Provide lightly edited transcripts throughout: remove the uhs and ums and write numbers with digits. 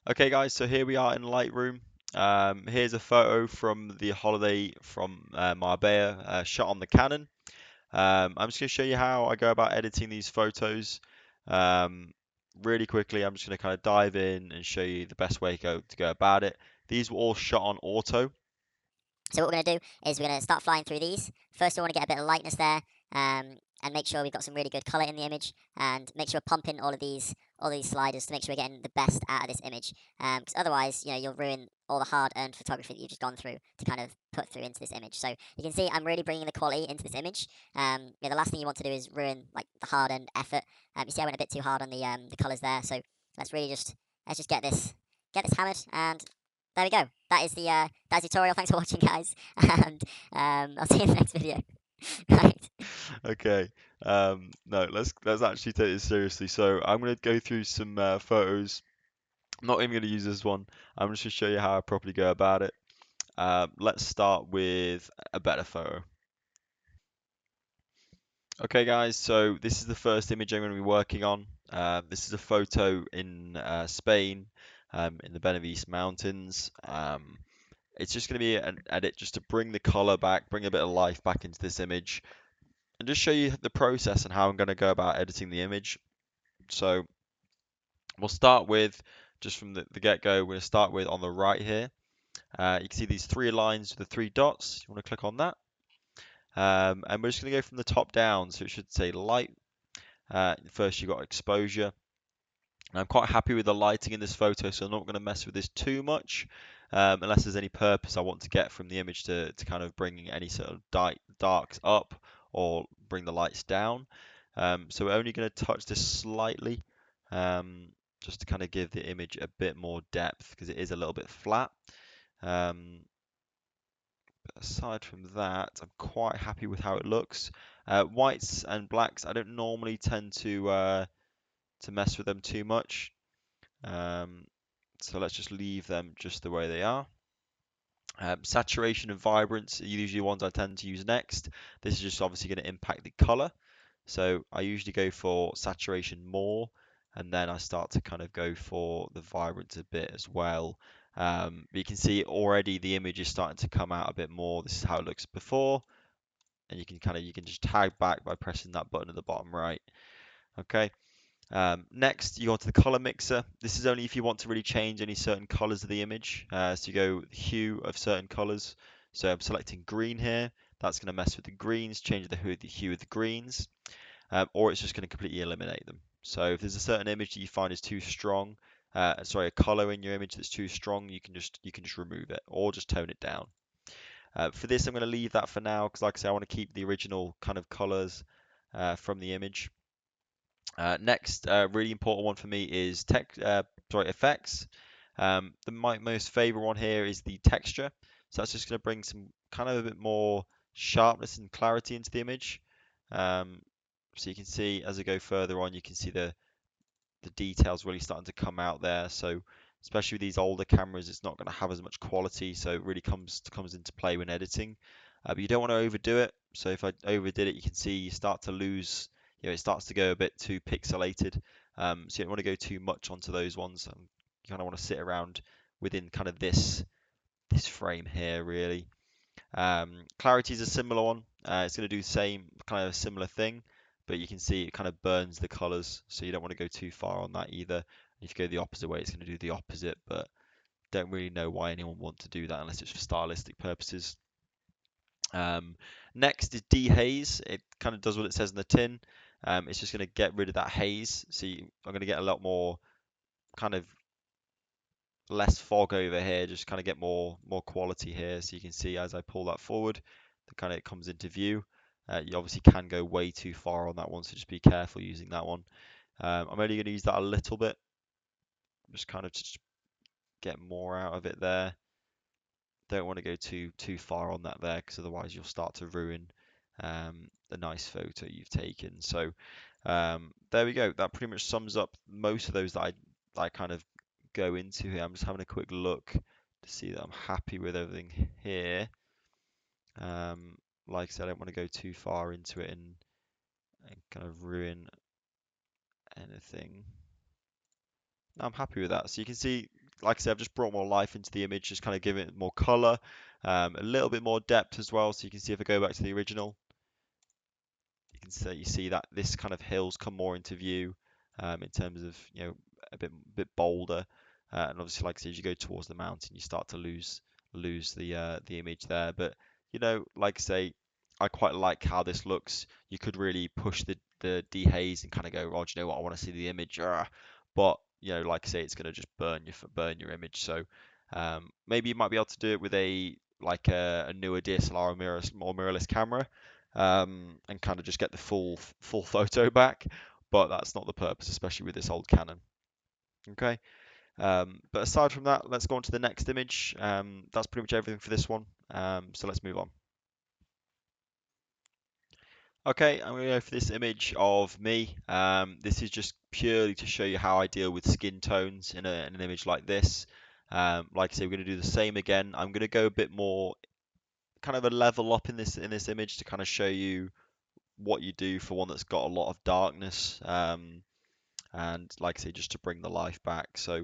Okay guys, so here we are in Lightroom. Here's a photo from the holiday from Marbella, shot on the Canon. I'm just going to show you how I go about editing these photos. Um, Really quickly, I'm just going to kind of dive in and show you the best way to go about it. These were all shot on auto. So what we're going to do is we're going to start flying through these. First, we want to get a bit of lightness there, and make sure we've got some really good color in the image, and make sure we're pumping all these sliders to make sure we're getting the best out of this image. Because otherwise, you'll ruin all the hard-earned photography that you've just gone through to kind of put through into this image. So you can see I'm really bringing the quality into this image. The last thing you want to do is ruin like the hard-earned effort. You see, I went a bit too hard on the colors there. So let's just get this hammered, and there we go. That's the tutorial. Thanks for watching, guys, and I'll see you in the next video. Right. Okay. No, let's actually take this seriously. So I'm going to go through some photos. I'm not even going to use this one. I'm just going to show you how I properly go about it. Let's start with a better photo. Okay guys, so this is the first image I'm going to be working on. This is a photo in Spain, in the Benavides Mountains. It's just going to be an edit just to bring the color back, bring a bit of life back into this image, and just show you the process and how I'm going to go about editing the image. So we'll start with, just from the get-go, we're going to start with on the right here. You can see these three lines with the three dots. You want to click on that. And we're just going to go from the top down, so it should say light. First, you've got exposure. And I'm quite happy with the lighting in this photo, so I'm not going to mess with this too much, unless there's any purpose I want to get from the image to kind of bring any sort of darks up or bring the lights down. So we're only going to touch this slightly, just to kind of give the image a bit more depth because it is a little bit flat. Um, Aside from that, I'm quite happy with how it looks. Whites and blacks, I don't normally tend to mess with them too much. Um, so let's just leave them just the way they are. Saturation and vibrance are usually ones I tend to use next. This is just obviously going to impact the color. So I usually go for saturation more, and then I start to kind of go for the vibrance a bit as well. But you can see already the image is starting to come out a bit more. This is how it looks before, and you can just tag back by pressing that button at the bottom right. Okay. Next, you go to the color mixer. This is only if you want to really change any certain colors of the image. So you go hue of certain colors. So I'm selecting green here. That's going to mess with the greens, change the hue of the greens, or it's just going to completely eliminate them. So if there's a certain image that you find is too strong, sorry, a color in your image that's too strong, you can just remove it or just tone it down. For this, I'm going to leave that for now because, like I say, I want to keep the original kind of colors from the image. Next, really important one for me is effects. My most favorite one here is the texture. So that's just going to bring some kind of a bit more sharpness and clarity into the image. Um, so you can see as I go further on, you can see the details really starting to come out there. So especially with these older cameras, it's not going to have as much quality. So it really comes into play when editing. But you don't want to overdo it. So if I overdid it, you can see you start to lose. It starts to go a bit too pixelated. So you don't want to go too much onto those ones. You kind of want to sit around within kind of this frame here, really. Clarity is a similar one. It's going to do the same, kind of a similar thing, but you can see it kind of burns the colors, so you don't want to go too far on that either. If you go the opposite way, it's going to do the opposite, but don't really know why anyone would want to do that unless it's for stylistic purposes. Um, Next is dehaze. It kind of does what it says in the tin. It's just going to get rid of that haze, so I'm going to get a lot more kind of less fog over here, just kind of get more quality here. So you can see as I pull that forward, the kind of it comes into view. You obviously can go way too far on that one, so just be careful using that one. I'm only going to use that a little bit, just kind of just get more out of it there. Don't want to go too far on that there, because otherwise you'll start to ruin the nice photo you've taken. So there we go. That pretty much sums up most of those that I kind of go into here. I'm just having a quick look to see that I'm happy with everything here. Like I said, I don't want to go too far into it and kind of ruin anything. I'm happy with that. So you can see like I said, I've just brought more life into the image, just kind of giving it more color, a little bit more depth as well. So you can see if I go back to the original, you see that this kind of hills come more into view in terms of a bit bolder, and obviously like I said, as you go towards the mountain, you start to lose the image there. But like I say, I quite like how this looks. You could really push the dehaze and kind of go, oh, do you know what? I want to see the image, but like I say, it's going to just burn your image. So maybe you might be able to do it with a newer DSLR or mirrorless camera, and kind of just get the full photo back. But that's not the purpose, especially with this old Canon. Okay. But aside from that, let's go on to the next image. That's pretty much everything for this one. So let's move on. Okay, I'm going to go for this image of me. This is just purely to show you how I deal with skin tones in an image like this. Like I say, we're going to do the same again. I'm going to go a bit more, kind of a level up in this image to kind of show you what you do for one that's got a lot of darkness, and like I say, just to bring the life back. So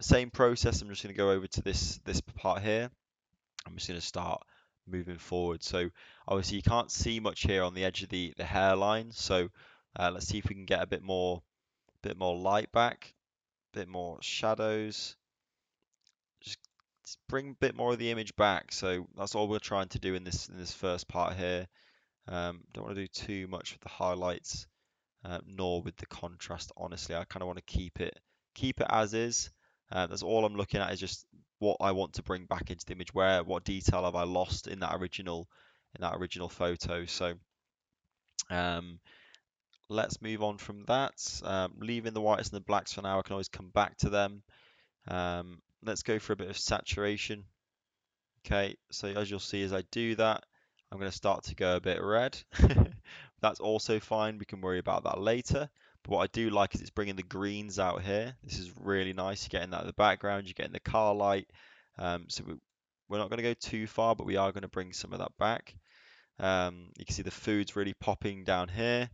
same process. I'm just going to go over to this part here. I'm just going to start moving forward. So obviously you can't see much here on the edge of the hairline. So let's see if we can get a bit more light back, a bit more shadows. Just bring a bit more of the image back. So that's all we're trying to do in this first part here. Don't want to do too much with the highlights, nor with the contrast. Honestly, I kind of want to keep it as is. That's all I'm looking at, is just what I want to bring back into the image. What detail have I lost in that original photo? So um, let's move on from that. Leaving the whites and the blacks for now. I can always come back to them. Let's go for a bit of saturation. Okay, so as you'll see as I do that, I'm going to start to go a bit red. That's also fine, we can worry about that later. But what I do like is it's bringing the greens out here. This is really nice. You're getting that in the background, you're getting the car light. So we're not going to go too far, but we are going to bring some of that back. You can see the food's really popping down here.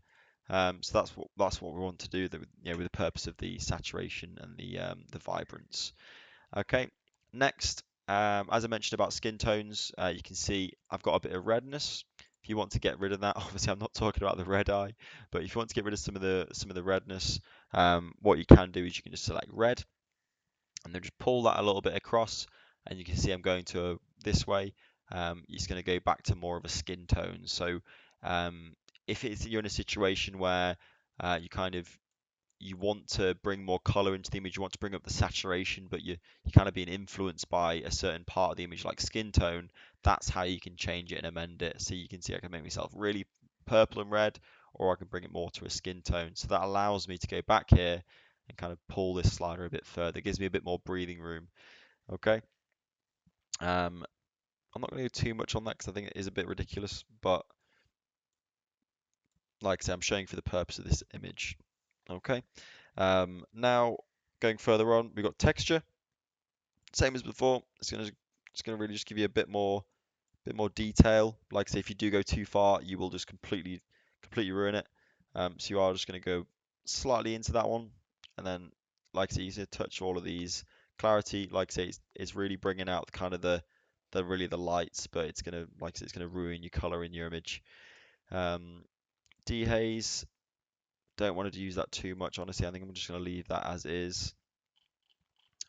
So that's what we want to do, with the purpose of the saturation and the vibrance. Okay, next, as I mentioned about skin tones, you can see I've got a bit of redness. If you want to get rid of that, obviously I'm not talking about the red eye, but if you want to get rid of some of the redness, what you can do is you can just select red and then just pull that a little bit across, and you can see I'm going to this way. It's going to go back to more of a skin tone. So um, if you're in a situation where you want to bring more color into the image, you want to bring up the saturation, but you're kind of being influenced by a certain part of the image, like skin tone. That's how you can change it and amend it. So you can see I can make myself really purple and red, or I can bring it more to a skin tone. So that allows me to go back here and kind of pull this slider a bit further. It gives me a bit more breathing room. Okay. Um, I'm not going to go too much on that because I think it is a bit ridiculous, but like I say, I'm showing for the purpose of this image. Okay. Now going further on, we've got texture. Same as before. It's gonna really just give you a bit more detail. Like I say, if you do go too far, you will just completely ruin it. So you are just gonna go slightly into that one, and then like I say, you can touch all of these. Clarity, like I say, it's really bringing out kind of the lights, but it's gonna, like I say, it's gonna ruin your color in your image. Um, Dehaze, don't want to use that too much. Honestly, I think I'm just gonna leave that as is.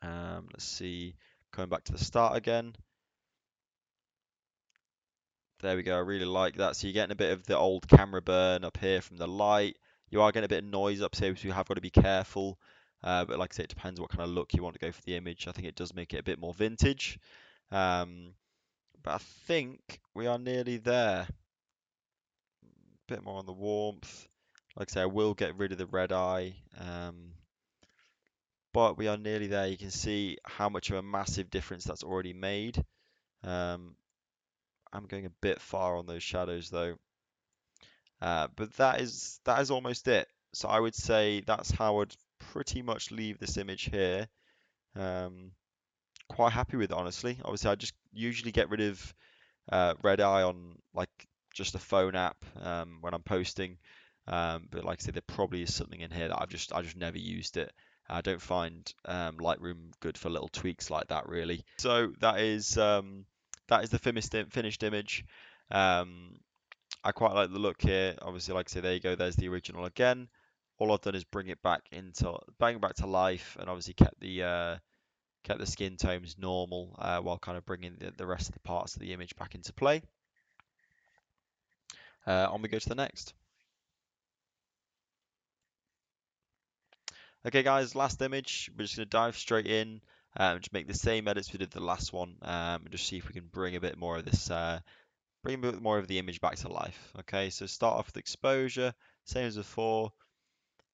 Let's see, coming back to the start again. There we go. I really like that. So you're getting a bit of the old camera burn up here from the light. You are getting a bit of noise up here, so you have got to be careful. But like I say, it depends what kind of look you want to go for the image. I think it does make it a bit more vintage. Um, but I think we are nearly there. A bit more on the warmth. Like I say, I will get rid of the red eye. But we are nearly there. You can see how much of a massive difference that's already made. Um, I'm going a bit far on those shadows though. But that is almost it. So I would say that's how I'd pretty much leave this image here. Um, Quite happy with it, honestly. Obviously, I just usually get rid of red eye on like just a phone app when I'm posting. But like I said, there probably is something in here that I just never used it. I don't find Lightroom good for little tweaks like that, really. So that is the finished image. Um, I quite like the look here. Obviously, like I say, there you go. There's the original again. All I've done is bring it back to life, and obviously kept the skin tones normal while kind of bringing the rest of the parts of the image back into play. On we go to the next. Okay, guys, last image. We're just going to dive straight in, just make the same edits we did the last one, and just see if we can bring a bit more of this, bring a bit more of the image back to life. Okay, so start off with exposure, same as before.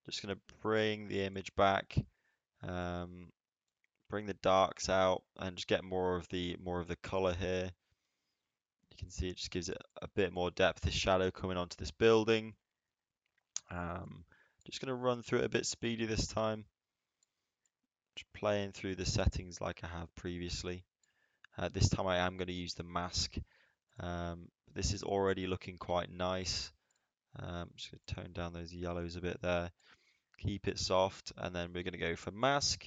Just going to bring the image back, um, bring the darks out, and just get more of the color here. You can see it just gives it a bit more depth. This shadow coming onto this building. Um, just going to run through it a bit speedy this time. Just playing through the settings like I have previously. This time I am going to use the mask. This is already looking quite nice. Just going to tone down those yellows a bit there. Keep it soft, and then we're going to go for mask.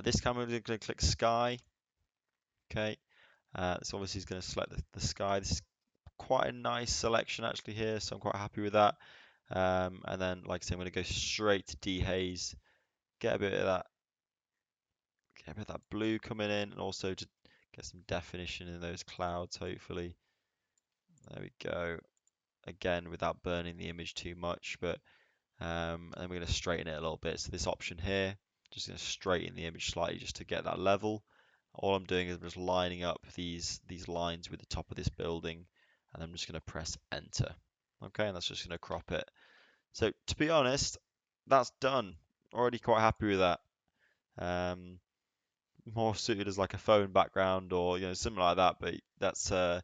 This time we're going to click sky. Okay, so obviously it's going to select the sky. This is quite a nice selection actually here, so I'm quite happy with that. And then, like I say, I'm going to go straight to dehaze, get a bit of that, get a bit of that blue coming in, and also to get some definition in those clouds. Hopefully, there we go. Again, without burning the image too much, but and then we're going to straighten it a little bit. So this option here, just going to straighten the image slightly just to get that level. All I'm doing is I'm just lining up these lines with the top of this building, and I'm just going to press enter. Okay, and that's just going to crop it. So to be honest, that's done. Already quite happy with that. Um, More suited as like a phone background or something like that. But that's a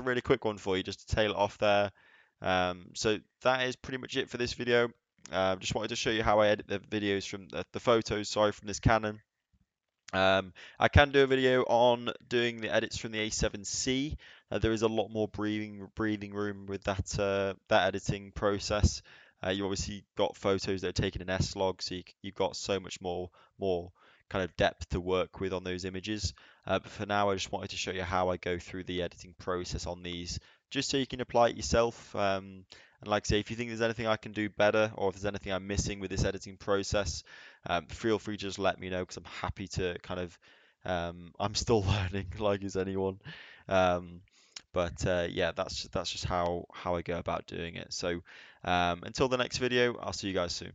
really quick one for you just to tail it off there. So that is pretty much it for this video. Just wanted to show you how I edit the videos from the photos, sorry, from this Canon. I can do a video on doing the edits from the A7C. There is a lot more breathing room with that editing process. You obviously got photos that are taken in S-Log, so you've got so much more kind of depth to work with on those images. But for now, I just wanted to show you how I go through the editing process on these, just so you can apply it yourself. And like I say, if you think there's anything I can do better, or if there's anything I'm missing with this editing process, feel free to just let me know because I'm happy to kind of I'm still learning like is anyone. Um, but yeah, that's just how I go about doing it. So until the next video, I'll see you guys soon.